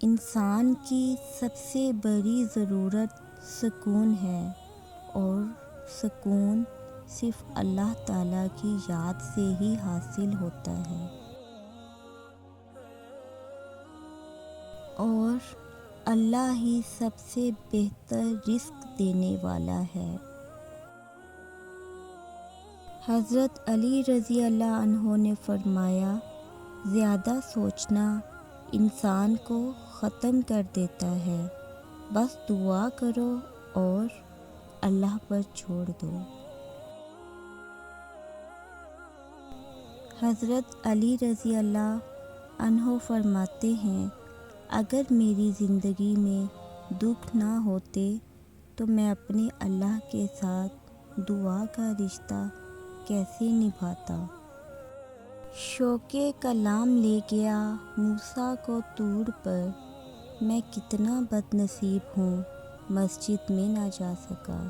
انسان کی سب سے بڑی ضرورت سکون ہے، اور سکون صرف اللہ تعالیٰ کی یاد سے ہی حاصل ہوتا ہے، اور اللہ ہی سب سے بہتر رزق دینے والا ہے۔ حضرت علی رضی اللہ عنہ نے فرمایا، زیادہ سوچنا انسان کو ختم کر دیتا ہے، بس دعا کرو اور اللہ پر چھوڑ دو۔ حضرت علی رضی اللہ عنہ فرماتے ہیں، اگر میری زندگی میں دکھ نہ ہوتے تو میں اپنے اللہ کے ساتھ دعا کا رشتہ کیسے نبھاتا۔ شوق کلام لے گیا موسیٰ کو طور پر، میں کتنا بد نصیب ہوں مسجد میں نہ جا سکا۔